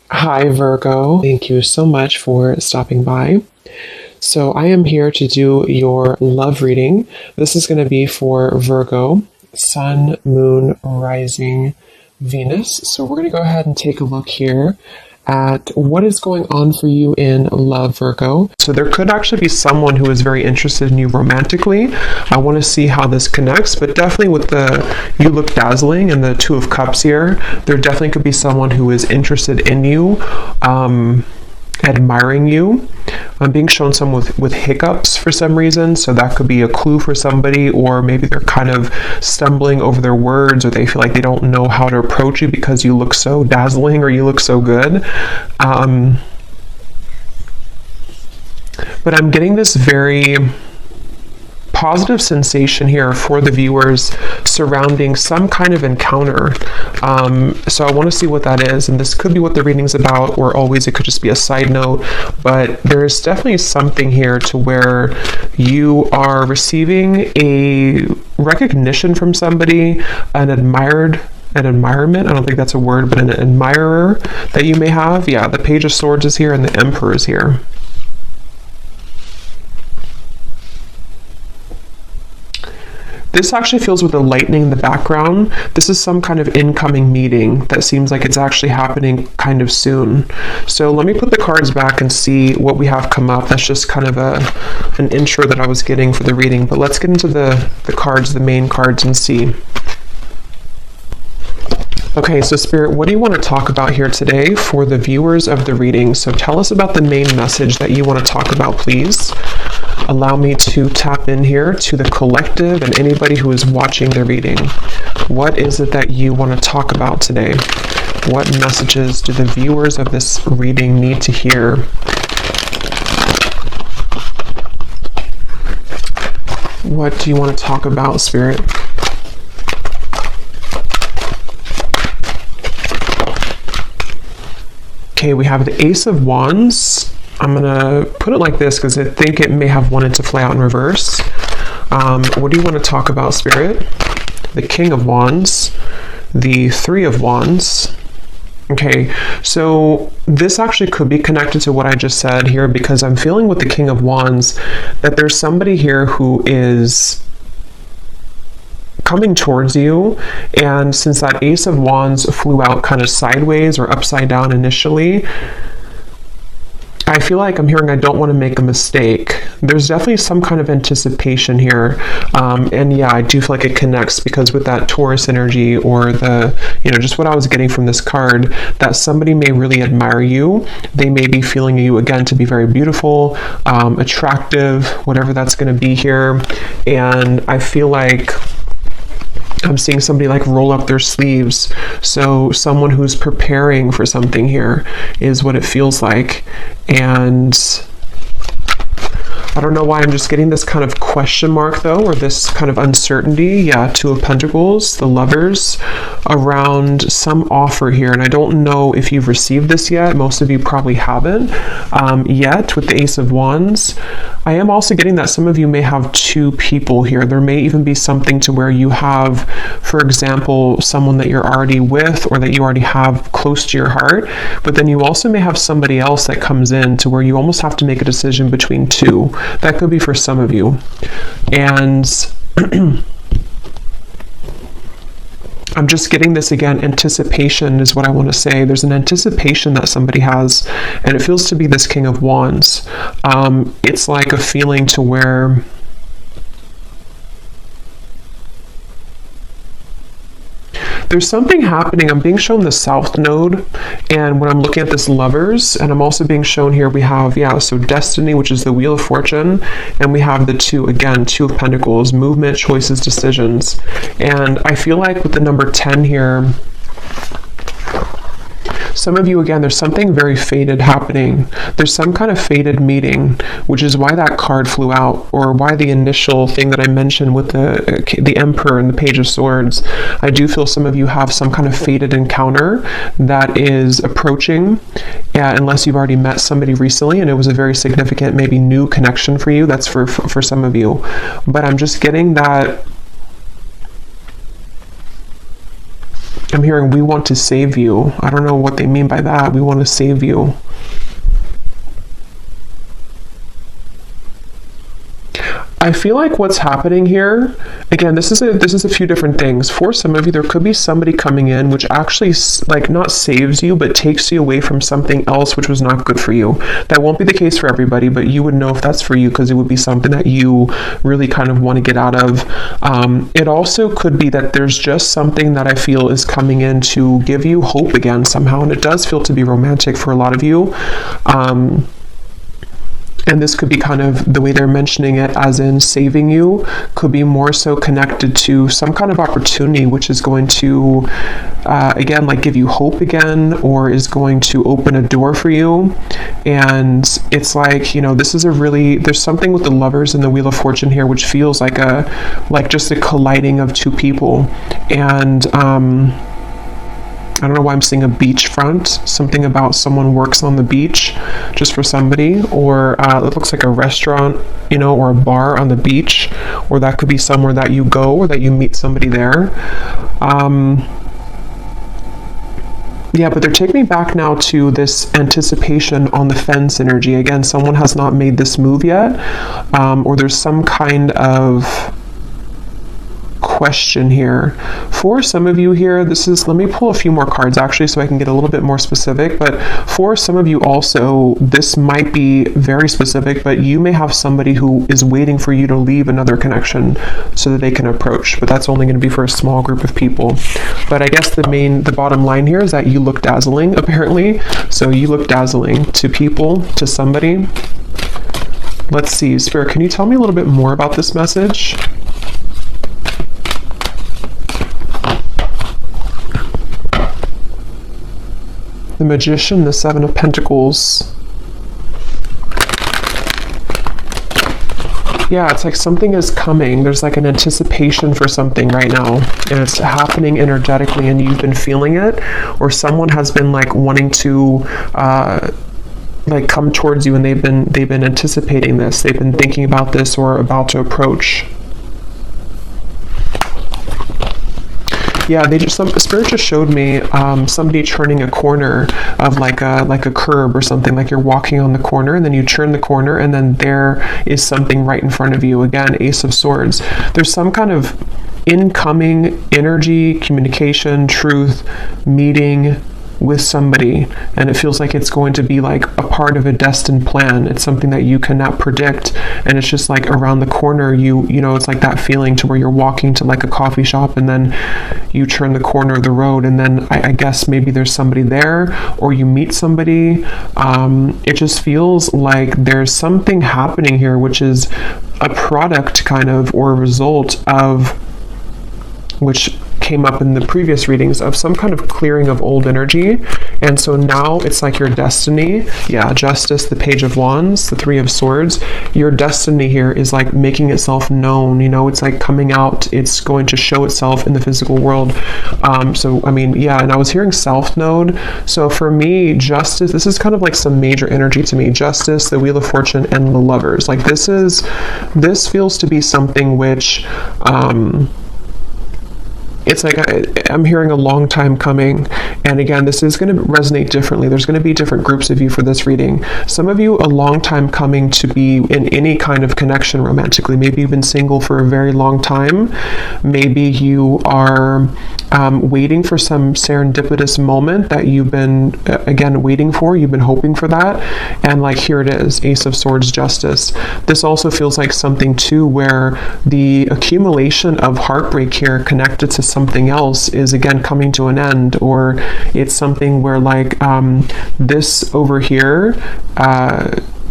Hi, Virgo. Thank you so much for stopping by. So, I am here to do your love reading. This is going to be for Virgo, Sun, Moon, Rising, Venus. So, we're going to go ahead and take a look here at what is going on for you in love, Virgo. So there could actually be someone who is very interested in you romantically. I want to see how this connects, but definitely with the you look dazzling and the Two of Cups here, there definitely could be someone who is interested in you, admiring you. I'm being shown some with hiccups for some reason, so that could be a clue for somebody, or maybe they're kind of stumbling over their words, or they feel like they don't know how to approach you because you look so dazzling or you look so good. But I'm getting this very positive sensation here for the viewers surrounding some kind of encounter. So I want to see what that is, and this could be what the reading's about, or always it could just be a side note, but there's definitely something here to where you are receiving a recognition from somebody, an admirement, I don't think that's a word, but an admirer that you may have. Yeah, the Page of Swords is here and the Emperor is here. This actually feels with the lightning in the background. This is some kind of incoming meeting that seems like it's actually happening kind of soon. So let me put the cards back and see what we have come up. That's just kind of an intro that I was getting for the reading. But let's get into the cards, the main cards, and see. Okay, so Spirit, what do you want to talk about here today for the viewers of the reading? So tell us about the main message that you want to talk about, please. Allow me to tap in here to the collective and anybody who is watching the reading. What is it that you want to talk about today? What messages do the viewers of this reading need to hear? What do you want to talk about, Spirit? Okay, we have the Ace of Wands. I'm going to put it like this because I think it may have wanted to fly out in reverse. What do you want to talk about, Spirit? The King of Wands, the Three of Wands. Okay, so this actually could be connected to what I just said here, because I'm feeling with the King of Wands that there's somebody here who is coming towards you, and since that Ace of Wands flew out kind of sideways or upside down initially, I feel like I'm hearing I don't want to make a mistake. There's definitely some kind of anticipation here. And yeah, I do feel like it connects because with that Taurus energy, or the, just what I was getting from this card, that somebody may really admire you. They may be feeling you again to be very beautiful, attractive, whatever that's going to be here. And I feel like I'm seeing somebody like roll up their sleeves. So someone who's preparing for something here is what it feels like. And I don't know why I'm just getting this kind of question mark though, or this kind of uncertainty. Yeah, Two of Pentacles, the Lovers, around some offer here. And I don't know if you've received this yet. Most of you probably haven't yet with the Ace of Wands. I am also getting that some of you may have two people here. There may even be something to where you have, for example, someone that you're already with or that you already have close to your heart, but then you also may have somebody else that comes in to where you almost have to make a decision between two. That could be for some of you. And I'm just getting this again, anticipation is what I want to say. There's an anticipation that somebody has, and it feels to be this King of Wands. It's like a feeling to where there's something happening. I'm being shown the South Node, and when I'm looking at this Lovers, and I'm also being shown here, we have, so Destiny, which is the Wheel of Fortune, and we have the Two of Pentacles, movement, choices, decisions. And I feel like with the number 10 here, some of you, again, there's something very fated happening. There's some kind of fated meeting, which is why that card flew out, or why the initial thing that I mentioned with the Emperor and the Page of Swords. I do feel some of you have some kind of fated encounter that is approaching, unless you've already met somebody recently and it was a very significant, maybe new connection for you. That's for some of you. But I'm just getting that I'm hearing we want to save you. I don't know what they mean by that. We want to save you. I feel like what's happening here, again, this is a few different things. For some of you, there could be somebody coming in which actually like not saves you, but takes you away from something else which was not good for you. That won't be the case for everybody, but you would know if that's for you because it would be something that you really kind of want to get out of. It also could be that there's just something that I feel is coming in to give you hope again somehow, and it does feel to be romantic for a lot of you. And this could be kind of the way they're mentioning it, as in saving you, could be more so connected to some kind of opportunity, which is going to, again, like give you hope again, or is going to open a door for you. And it's like, you know, this is there's something with the Lovers and the Wheel of Fortune here, which feels like just a colliding of two people. And, I don't know why I'm seeing a beachfront, something about someone works on the beach just for somebody, or it looks like a restaurant, you know, or a bar on the beach, or that could be somewhere that you go or that you meet somebody there. Yeah, but they're taking me back now to this anticipation on the fence energy. Again, someone has not made this move yet, or there's some kind of question here. For some of you here, let me pull a few more cards actually so I can get a little bit more specific, but for some of you also, this might be very specific, but you may have somebody who is waiting for you to leave another connection so that they can approach, but that's only going to be for a small group of people. But I guess the bottom line here is that you look dazzling, apparently. So you look dazzling to people, to somebody. Let's see, Spirit, can you tell me a little bit more about this message? The Magician, the Seven of Pentacles. Yeah, it's like something is coming. There's like an anticipation for something right now, and it's happening energetically, and you've been feeling it, or someone has been like wanting to like come towards you, and they've been anticipating this. They've been thinking about this or about to approach. Yeah, Spirit just showed me somebody turning a corner of like a curb or something, like you're walking on the corner and then you turn the corner and then there is something right in front of you. Again, Ace of Swords. There's some kind of incoming energy, communication, truth, meeting with somebody, and it feels like it's going to be like a part of a destined plan. It's something that you cannot predict, and it's just like around the corner. You know, it's like that feeling to where you're walking to like a coffee shop and then you turn the corner of the road, and then I guess maybe there's somebody there, or you meet somebody. It just feels like there's something happening here, which is a product kind of, or a result of, which came up in the previous readings, of some kind of clearing of old energy. And so now it's like your destiny. Yeah, Justice, the Page of Wands, the Three of Swords. Your destiny here is like making itself known. You know, it's like coming out. It's going to show itself in the physical world. So, I mean, yeah, and I was hearing South Node. So for me, Justice, this is kind of like some major energy to me. Justice, the Wheel of Fortune, and the Lovers. Like this feels to be something which, it's like I'm hearing a long time coming. And again, this is going to resonate differently. There's going to be different groups of you for this reading. Some of you, a long time coming to be in any kind of connection romantically. Maybe you've been single for a very long time. Maybe you are waiting for some serendipitous moment that you've been, again, waiting for. You've been hoping for that. And like, here it is, Ace of Swords, Justice. This also feels like something too where the accumulation of heartbreak here connected to something else is again coming to an end, or it's something where like this over here,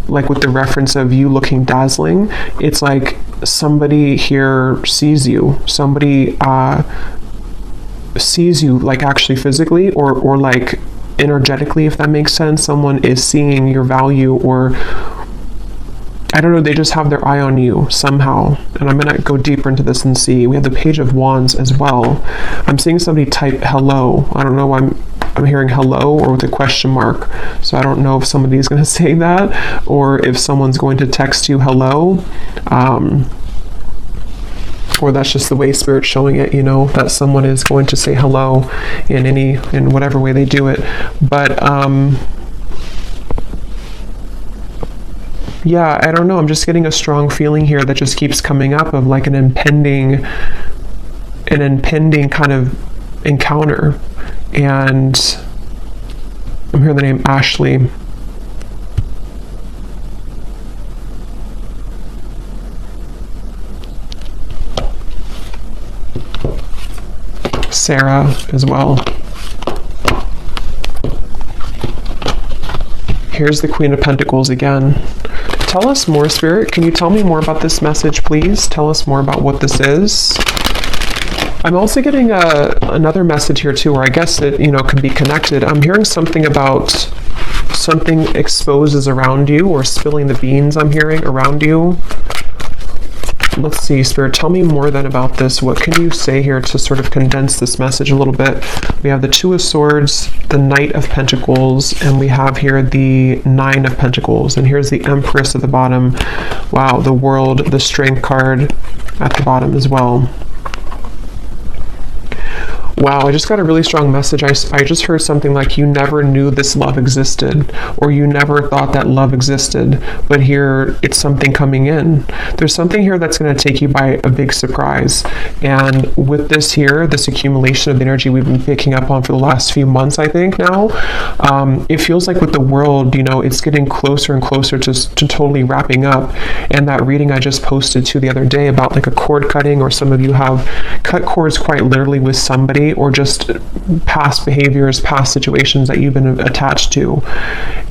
like with the reference of you looking dazzling, it's like somebody here sees you, somebody sees you like actually physically or like energetically, if that makes sense. Someone is seeing your value, or I don't know, they just have their eye on you somehow. And I'm going to go deeper into this and see. We have the Page of Wands as well. I'm seeing somebody type hello. I don't know why I'm hearing hello or with a question mark. So I don't know if somebody's going to say that or if someone's going to text you hello. or that's just the way Spirit's showing it, you know, that someone is going to say hello in whatever way they do it. But yeah, I don't know. I'm just getting a strong feeling here that just keeps coming up of like an impending kind of encounter. And I'm hearing the name Ashley. Sarah as well. Here's the Queen of Pentacles again. Tell us more, Spirit. Can you tell me more about this message, please? Tell us more about what this is. I'm also getting another message here too, where I guess it, you know, can be connected. I'm hearing something about something exposes around you, or spilling the beans, I'm hearing, around you. Let's see, Spirit, tell me more then about this. What can you say here to sort of condense this message a little bit? We have the Two of Swords, the Knight of Pentacles, and we have here the Nine of Pentacles. And here's the Empress at the bottom. Wow, the World, the Strength card at the bottom as well. Wow, I just got a really strong message. I just heard something like, you never knew this love existed, or you never thought that love existed, but here it's something coming in. There's something here that's going to take you by a big surprise. And with this here, this accumulation of energy we've been picking up on for the last few months, I think now, it feels like with the world, you know, it's getting closer and closer to totally wrapping up. And that reading I just posted to the other day about like a cord cutting, or some of you have cut cords quite literally with somebody, or just past behaviors, past situations that you've been attached to.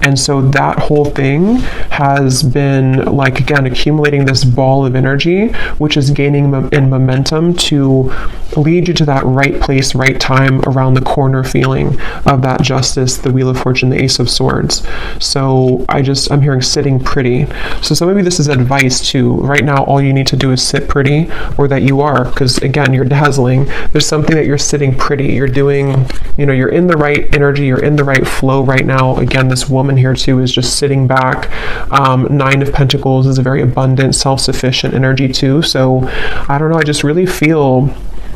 And so that whole thing has been like, again, accumulating this ball of energy, which is gaining in momentum to lead you to that right place, right time, around the corner feeling of that Justice, the Wheel of Fortune, the Ace of Swords. So I'm hearing sitting pretty. So some of you, this is advice too. Right now, all you need to do is sit pretty, or that you are, because again, you're dazzling. There's something that you're sitting pretty. You're doing, you know, you're in the right energy, you're in the right flow right now. Again, this woman here too is just sitting back. Nine of Pentacles is a very abundant, self-sufficient energy too. So I don't know, I just really feel,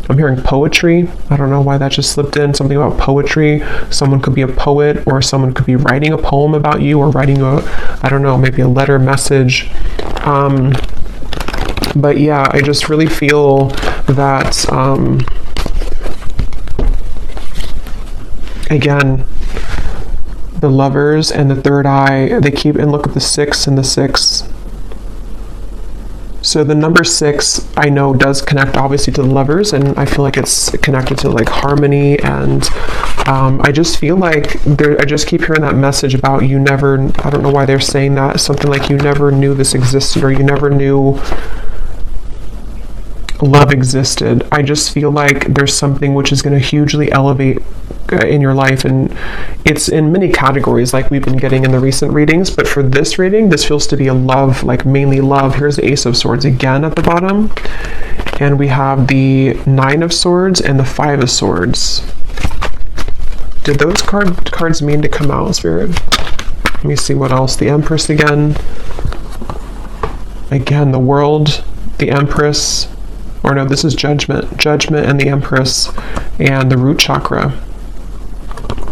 I'm hearing poetry. I don't know why that just slipped in, something about poetry. Someone could be a poet, or someone could be writing a poem about you, or writing I don't know, maybe a letter message. But yeah, I just really feel that, again, the Lovers and the Third Eye, they keep, and look at the 6 and the 6. So the number 6, I know, does connect obviously to the Lovers, and I feel like it's connected to like harmony. And I just feel like I just keep hearing that message about you never, I don't know why they're saying that, something like you never knew this existed, or you never knew love existed. I just feel like there's something which is going to hugely elevate in your life, and it's in many categories like we've been getting in the recent readings, but for this reading, this feels to be a love, like mainly love. Here's the Ace of Swords again at the bottom, and we have the Nine of Swords and the Five of Swords. Did those cards mean to come out, Spirit? Let me see what else. The Empress again, the World, the Empress, or no, this is Judgment and the Empress, and the root chakra.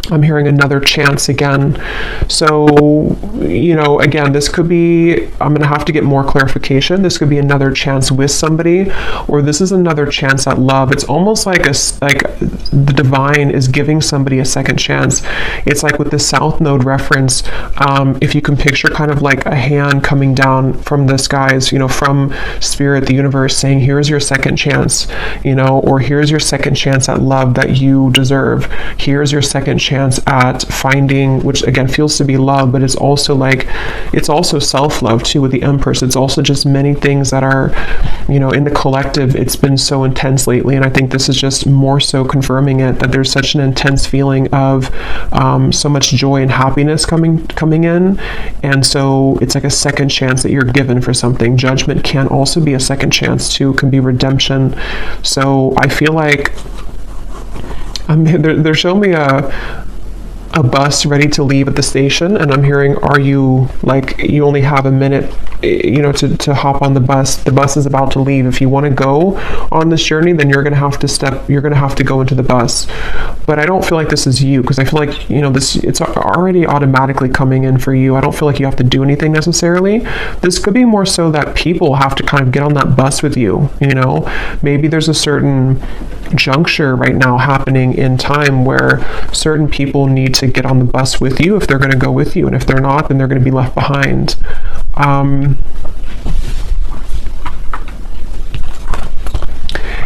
I'm hearing another chance again. So, you know, again, this could be, I'm going to have to get more clarification. This could be another chance with somebody, or this is another chance at love. It's almost like the divine is giving somebody a second chance. It's like with the South Node reference, if you can picture kind of like a hand coming down from the skies, you know, from Spirit, the universe, saying, here's your second chance, you know, or here's your second chance at love that you deserve. Here's your second chance at finding, which again feels to be love, but it's also like, it's also self-love too with the Empress. It's also just many things that are, you know, in the collective, it's been so intense lately, and I think this is just more so confirming it, that there's such an intense feeling of so much joy and happiness coming in, and so it's like a second chance that you're given for something. Judgment can also be a second chance too, can be redemption. So I feel like they're showing me a bus ready to leave at the station, and I'm hearing, are you, like, you only have a minute, you know, to hop on the bus. The bus is about to leave. If you want to go on this journey, then you're going to have to go into the bus. But I don't feel like this is you, because I feel like, you know, it's already automatically coming in for you. I don't feel like you have to do anything necessarily. This could be more so that people have to kind of get on that bus with you, you know. Maybe there's a certain juncture right now happening in time where certain people need to get on the bus with you if they're going to go with you, and if they're not, then they're going to be left behind.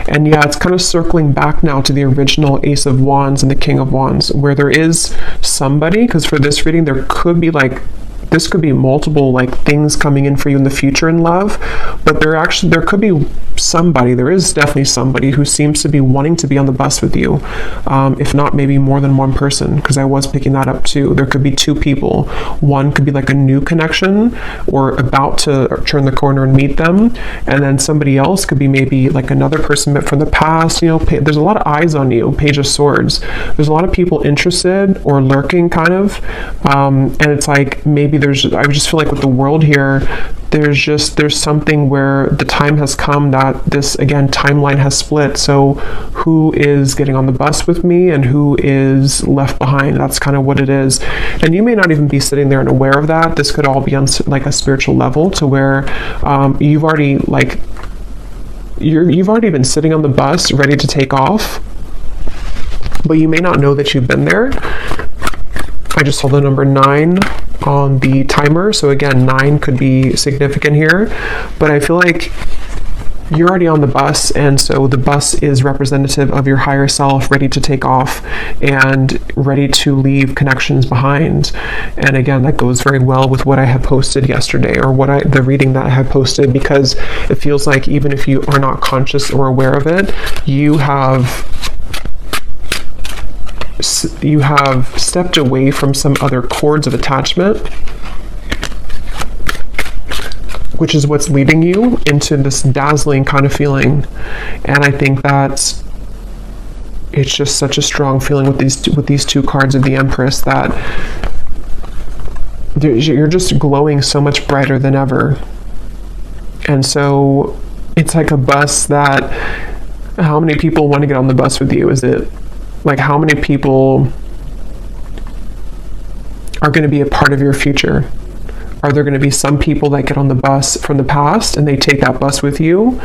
And yeah, it's kind of circling back now to the original Ace of Wands and the King of Wands, where there is somebody, because for this reading there could be like, this could be multiple like things coming in for you in the future in love, but there could be somebody, there is definitely somebody who seems to be wanting to be on the bus with you, if not maybe more than one person, because I was picking that up too. There could be two people. One could be like a new connection or about to turn the corner and meet them, and then somebody else could be maybe like another person met from the past. You know, there's a lot of eyes on you. Page of Swords. There's a lot of people interested or lurking kind of, and it's like maybe I just feel like with the world here, there's something where the time has come that this, again, timeline has split. So who is getting on the bus with me and who is left behind? That's kind of what it is. And you may not even be sitting there and aware of that. This could all be on like a spiritual level, to where you've already been sitting on the bus ready to take off, but you may not know that you've been there. I just saw the number 9 on the timer, so again, 9 could be significant here, but I feel like you're already on the bus, and so the bus is representative of your higher self, ready to take off and ready to leave connections behind. And again, that goes very well with what I had posted yesterday, or the reading that I had posted, because it feels like even if you are not conscious or aware of it, you have stepped away from some other cords of attachment, which is what's leading you into this dazzling kind of feeling. And I think that it's just such a strong feeling with these two cards of the Empress, that you're just glowing so much brighter than ever. And so it's like a bus that, how many people want to get on the bus with you? Is it like, how many people are going to be a part of your future? Are there going to be some people that get on the bus from the past and they take that bus with you?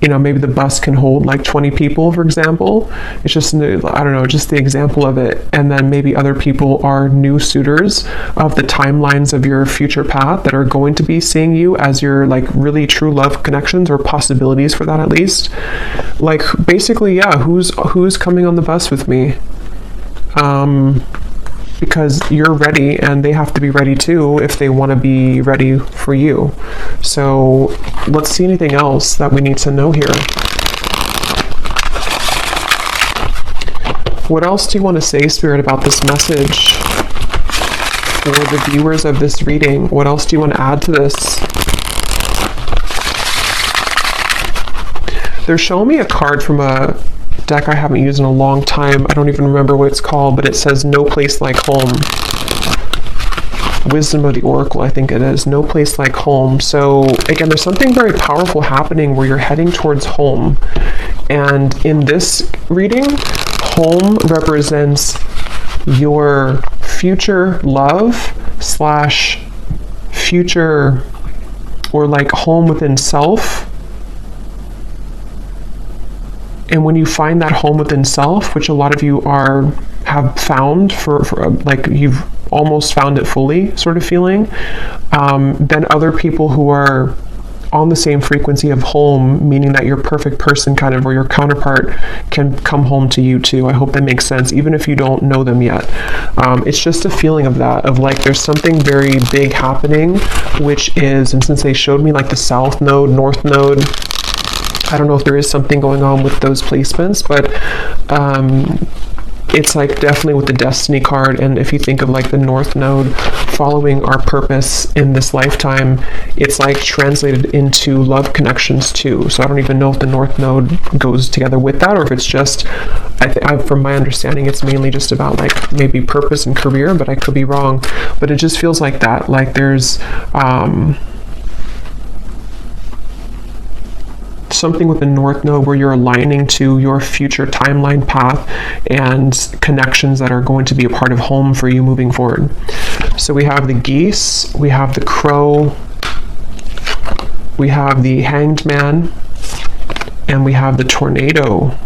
You know, maybe the bus can hold like 20 people, for example. It's just, I don't know, just the example of it. And then maybe other people are new suitors of the timelines of your future path that are going to be seeing you as your like really true love connections, or possibilities for that at least. Like, basically, yeah, who's coming on the bus with me? Because you're ready, and they have to be ready too if they want to be ready for you. So let's see anything else that we need to know here. What else do you want to say, Spirit, about this message for the viewers of this reading? What else do you want to add to this? They're showing me a card from a deck I haven't used in a long time. I don't even remember what it's called, but it says No Place Like Home. Wisdom of the Oracle, I think it is. No Place Like Home. So again, there's something very powerful happening where you're heading towards home. And in this reading, home represents your future love / future, or like home within self. And when you find that home within self, which a lot of you have found for like you've almost found it fully sort of feeling, then other people who are on the same frequency of home, meaning that your perfect person kind of, or your counterpart, can come home to you too. I hope that makes sense, even if you don't know them yet. It's just a feeling of that, of like there's something very big happening, which is, and since they showed me like the South Node, North Node, I don't know if there is something going on with those placements, but it's like definitely with the Destiny card, and if you think of like the North Node following our purpose in this lifetime, it's like translated into love connections too. So I don't even know if the North Node goes together with that, or if it's just, from my understanding, it's mainly just about like maybe purpose and career, but I could be wrong. But it just feels like that, like there's something with the North Node where you're aligning to your future timeline path and connections that are going to be a part of home for you moving forward. So we have the geese, we have the crow, we have the hanged man, and we have the tornado.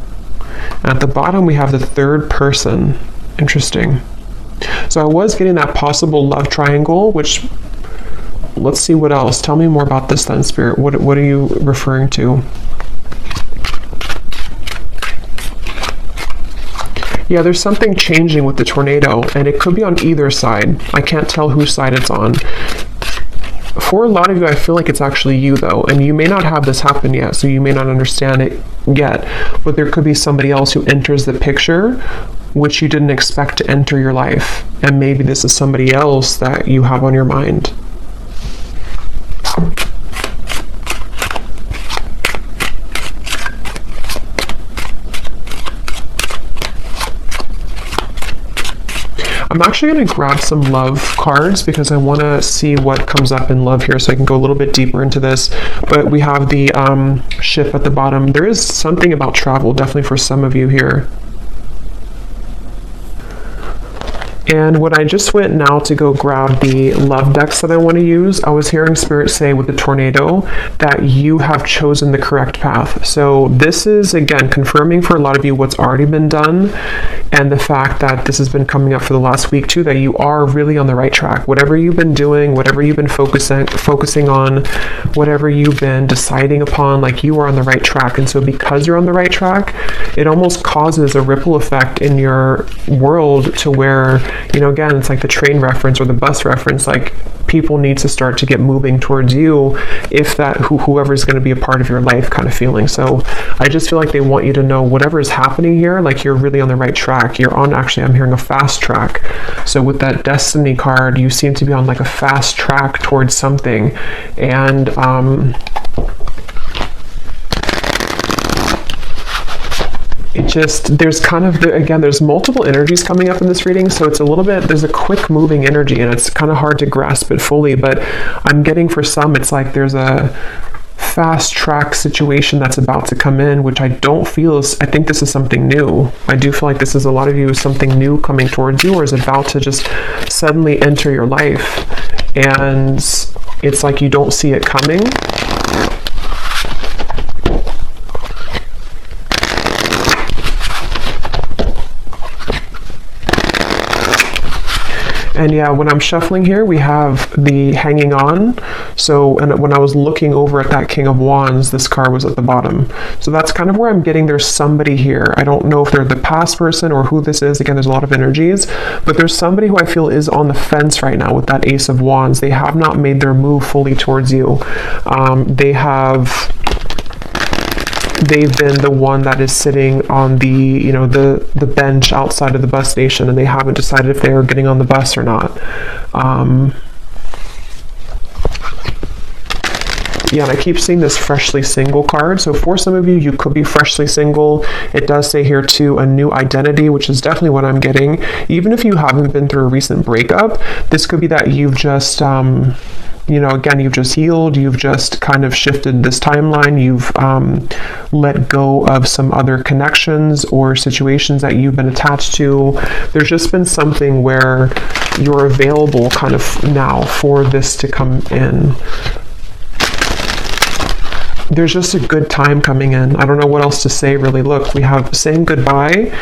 At the bottom we have the third person. Interesting. So I was getting that possible love triangle, which, let's see what else. Tell me more about this then, Spirit. What are you referring to? Yeah, there's something changing with the tornado, and it could be on either side. I can't tell whose side it's on. For a lot of you, I feel like it's actually you, though, and you may not have this happen yet, so you may not understand it yet, but there could be somebody else who enters the picture which you didn't expect to enter your life, and maybe this is somebody else that you have on your mind. I'm actually going to grab some love cards because I want to see what comes up in love here, so I can go a little bit deeper into this. But we have the ship at the bottom. There is something about travel, definitely for some of you here. And when I just went now to go grab the love decks that I want to use, I was hearing Spirit say with the tornado that you have chosen the correct path. So this is, again, confirming for a lot of you what's already been done, and the fact that this has been coming up for the last week too, that you are really on the right track. Whatever you've been doing, whatever you've been focusing on, whatever you've been deciding upon, like you are on the right track. And so because you're on the right track, it almost causes a ripple effect in your world to where, you know, again, it's like the train reference or the bus reference, like people need to start to get moving towards you if that whoever is going to be a part of your life kind of feeling. So I just feel like they want you to know whatever is happening here, like you're really on the right track. You're on, actually, I'm hearing a fast track. So with that Destiny card, you seem to be on like a fast track towards something. And it just, there's kind of, again, there's multiple energies coming up in this reading, so it's a little bit, there's a quick moving energy, and it's kind of hard to grasp it fully, but I'm getting for some, it's like there's a fast track situation that's about to come in, which I don't feel is, I think this is something new. I do feel like this is a lot of you, something new coming towards you, or is about to just suddenly enter your life, and it's like you don't see it coming. And yeah, when I'm shuffling here, we have the hanging on. So, and when I was looking over at that King of Wands, this card was at the bottom. So that's kind of where I'm getting there's somebody here. I don't know if they're the past person or who this is. Again, there's a lot of energies, but there's somebody who I feel is on the fence right now with that Ace of Wands. They have not made their move fully towards you. They've been the one that is sitting on the, you know, the bench outside of the bus station, and they haven't decided if they are getting on the bus or not. Yeah, and I keep seeing this freshly single card. So for some of you, you could be freshly single. It does say here too, a new identity, which is definitely what I'm getting. Even if you haven't been through a recent breakup, this could be that you've just, you know, again, you've just healed, you've just kind of shifted this timeline, you've let go of some other connections or situations that you've been attached to. There's just been something where you're available kind of now for this to come in. There's just a good time coming in. I don't know what else to say, really. Look, we have saying goodbye.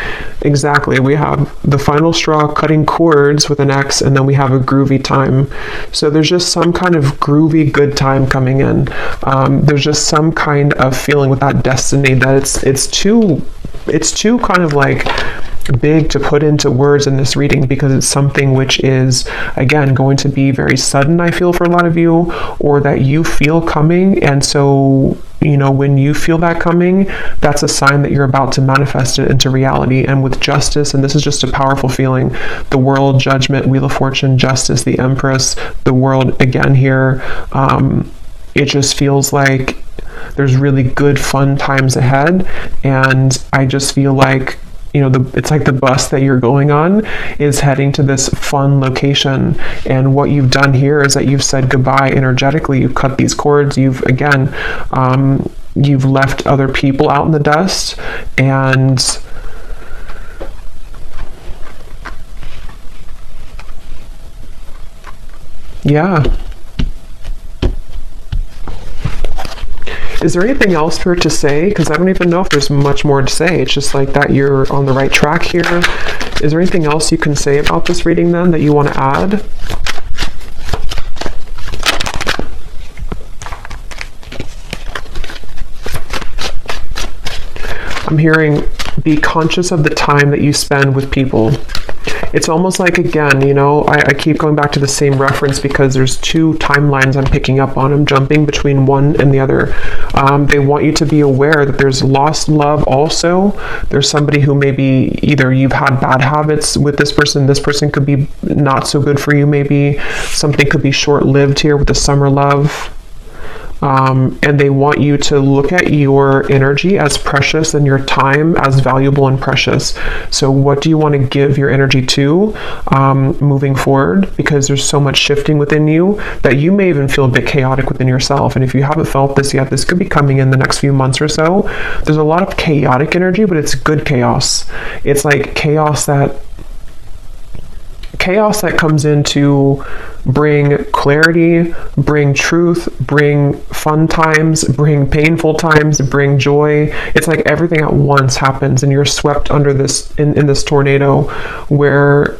Exactly. We have the final straw, cutting cords with an X, and then we have a groovy time. So there's just some kind of groovy good time coming in. There's just some kind of feeling with that destiny that it's too kind of like big to put into words in this reading, because it's something which is, again, going to be very sudden, I feel, for a lot of you, or that you feel coming. And so you know, when you feel that coming, that's a sign that you're about to manifest it into reality. And with justice, and this is just a powerful feeling, the World, Judgment, Wheel of Fortune, Justice, the Empress, the World again here, it just feels like there's really good, fun times ahead. And I just feel like, you know, it's like the bus that you're going on is heading to this fun location. And what you've done here is that you've said goodbye energetically. You've cut these cords. You've, again, you've left other people out in the dust. And yeah. Is there anything else for it to say? Because I don't even know if there's much more to say. It's just like that you're on the right track here. Is there anything else you can say about this reading then that you want to add? I'm hearing, be conscious of the time that you spend with people. It's almost like, again, you know, I keep going back to the same reference because there's two timelines I'm picking up on. I'm jumping between one and the other. They want you to be aware that there's lost love also. There's somebody who maybe either you've had bad habits with this person could be not so good for you maybe. Something could be short-lived here with the summer love. And they want you to look at your energy as precious and your time as valuable and precious. So what do you want to give your energy to moving forward? Because there's so much shifting within you that you may even feel a bit chaotic within yourself. And if you haven't felt this yet, this could be coming in the next few months or so. There's a lot of chaotic energy, but it's good chaos. It's like chaos that comes in to bring clarity, bring truth, bring fun times, bring painful times, bring joy. It's like everything at once happens and you're swept under this in this tornado where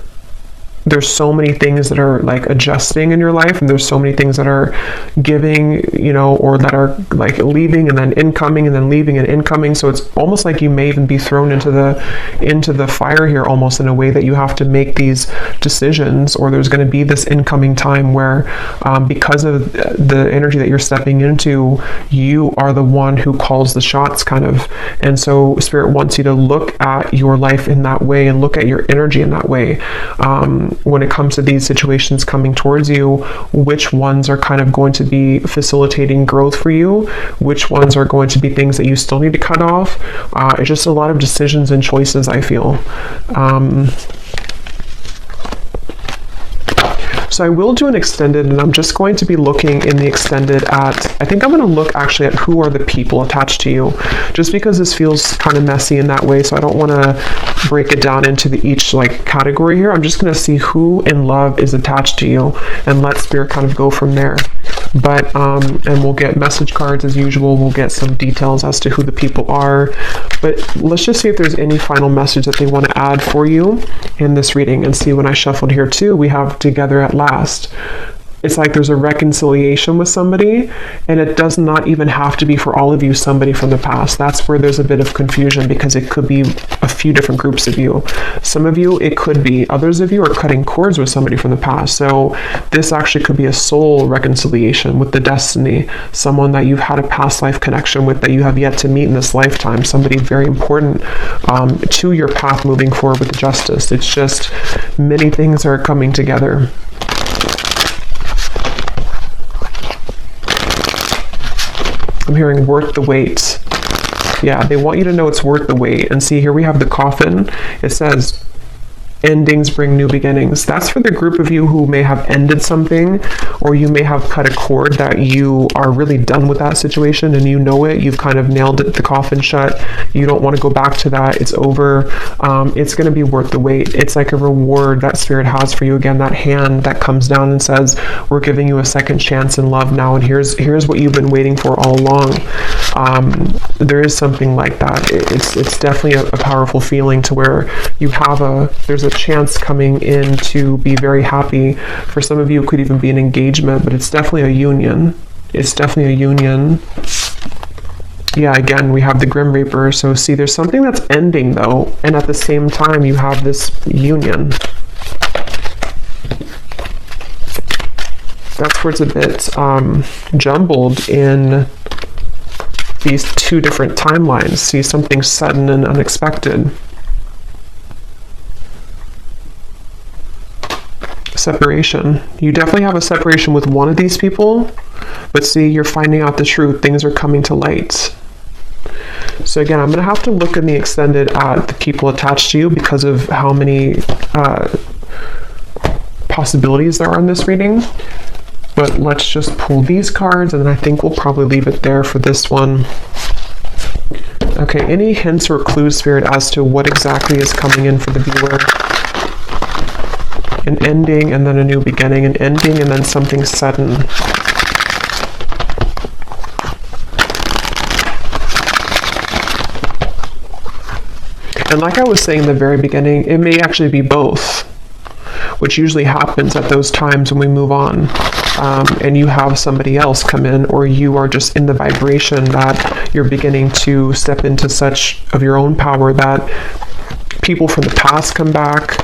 there's so many things that are like adjusting in your life, and there's so many things that are giving, you know, or that are like leaving and then incoming and then leaving and incoming. So it's almost like you may even be thrown into the fire here, almost in a way that you have to make these decisions, or there's going to be this incoming time where because of the energy that you're stepping into, you are the one who calls the shots kind of. And so Spirit wants you to look at your life in that way and look at your energy in that way. When it comes to these situations coming towards you, which ones are kind of going to be facilitating growth for you, which ones are going to be things that you still need to cut off. It's just a lot of decisions and choices, I feel. So I will do an extended, and I'm just going to be looking in the extended at, I think I'm going to look actually at who are the people attached to you, just because this feels kind of messy in that way. So I don't want to break it down into each like category here. I'm just going to see who in love is attached to you and let Spirit kind of go from there. But, and we'll get message cards as usual. We'll get some details as to who the people are. But let's just see if there's any final message that they want to add for you in this reading. And see, when I shuffled here too, we have Together at Last. It's like there's a reconciliation with somebody, and it does not even have to be for all of you somebody from the past. That's where there's a bit of confusion, because it could be a few different groups of you. Some of you, it could be. Others of you are cutting cords with somebody from the past. So this actually could be a soul reconciliation with the destiny, someone that you've had a past life connection with that you have yet to meet in this lifetime, somebody very important to your path moving forward with justice. It's just many things are coming together. I'm hearing worth the wait. Yeah, they want you to know it's worth the wait. And see, here we have the coffin. It says, endings bring new beginnings. That's for the group of you who may have ended something, or you may have cut a cord that you are really done with that situation and you know it. You've kind of nailed it, the coffin shut. You don't want to go back to that. It's over. It's going to be worth the wait. It's like a reward that Spirit has for you. Again, that hand that comes down and says, we're giving you a second chance in love now, and here's what you've been waiting for all along. There is something like that. It's definitely a powerful feeling to where you have there's a chance coming in to be very happy. For some of you, it could even be an engagement, but it's definitely a union. It's definitely a union. Yeah, again, we have the Grim Reaper. So see, there's something that's ending though, and at the same time, you have this union. That's where it's a bit jumbled in these two different timelines. See something sudden and unexpected. Separation. You definitely have a separation with one of these people, but see, you're finding out the truth. Things are coming to light. So again, I'm going to have to look in the extended at the people attached to you because of how many possibilities there are in this reading. But let's just pull these cards, and then I think we'll probably leave it there for this one. Okay, any hints or clues, Spirit, as to what exactly is coming in for the viewer? An ending and then a new beginning, an ending and then something sudden. And like I was saying in the very beginning, it may actually be both, which usually happens at those times when we move on. And you have somebody else come in, or you are just in the vibration that you're beginning to step into such of your own power that people from the past come back.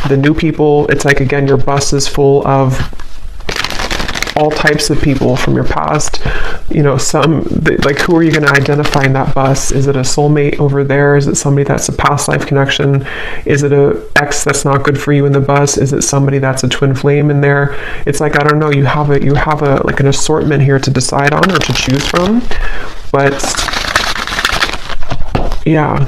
The new people, it's like, again, your bus is full of all types of people from your past. You know, like, who are you going to identify in that bus? Is it a soulmate over there? Is it somebody that's a past life connection? Is it a ex that's not good for you in the bus? Is it somebody that's a twin flame in there? It's like, I don't know, you have a like an assortment here to decide on or to choose from. But yeah.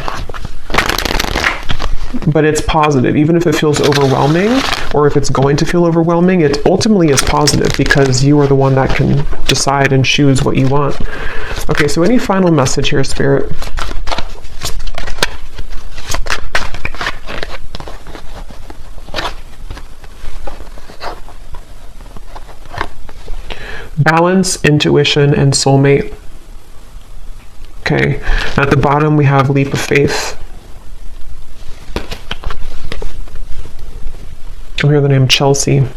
But it's positive. Even if it feels overwhelming, or if it's going to feel overwhelming, it ultimately is positive because you are the one that can decide and choose what you want. Okay, so any final message here, Spirit? Balance, intuition, and soulmate. Okay, at the bottom we have leap of faith. I hear the name Chelsea.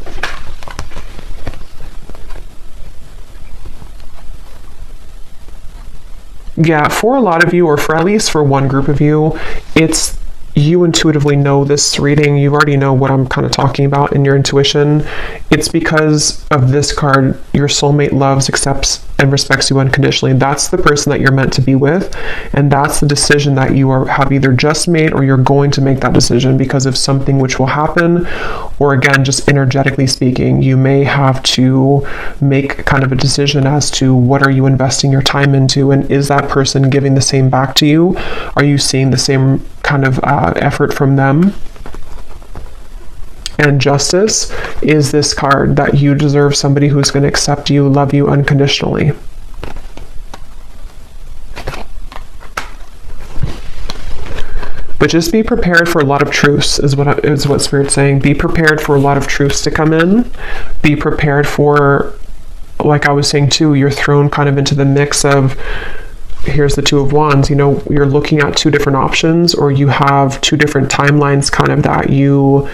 Yeah, for a lot of you, or for at least for one group of you, it's you intuitively know this reading. You already know what I'm kind of talking about in your intuition. It's because of this card. Your soulmate loves, accepts, and respects you unconditionally. That's the person that you're meant to be with, and that's the decision that you have either just made, or you're going to make that decision because of something which will happen, or again, just energetically speaking, you may have to make kind of a decision as to what are you investing your time into, and is that person giving the same back to you? Are you seeing the same kind of effort from them? And justice is this card, that you deserve somebody who's going to accept you, love you unconditionally. But just be prepared for a lot of truths, is what Spirit's saying. Be prepared for a lot of truths to come in. Be prepared for, like I was saying too, you're thrown kind of into the mix of, here's the Two of Wands, you know, you're looking at two different options, or you have two different timelines kind of that you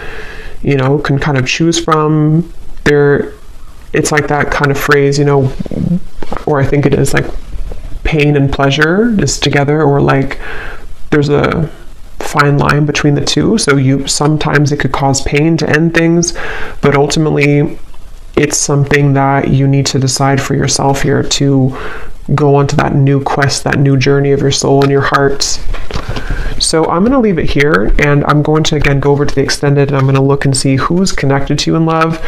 know, can kind of choose from. It's like that kind of phrase, you know, or I think it is like pain and pleasure is together, or like there's a fine line between the two. So sometimes it could cause pain to end things, but ultimately it's something that you need to decide for yourself here to go on to that new quest, that new journey of your soul and your heart. So I'm going to leave it here, and I'm going to again go over to the extended, and I'm going to look and see who's connected to you in love.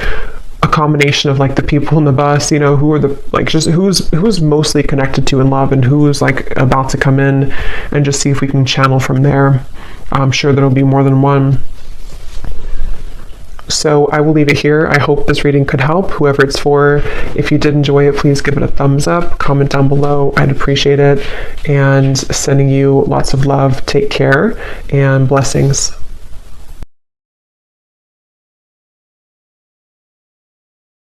A combination of like the people in the bus, you know, who are the, like, just who's mostly connected to in love, and who's like about to come in, and just see if we can channel from there. I'm sure there'll be more than one. So I will leave it here. I hope this reading could help whoever it's for. If you did enjoy it, please give it a thumbs up, comment down below. I'd appreciate it. And sending you lots of love. Take care and blessings.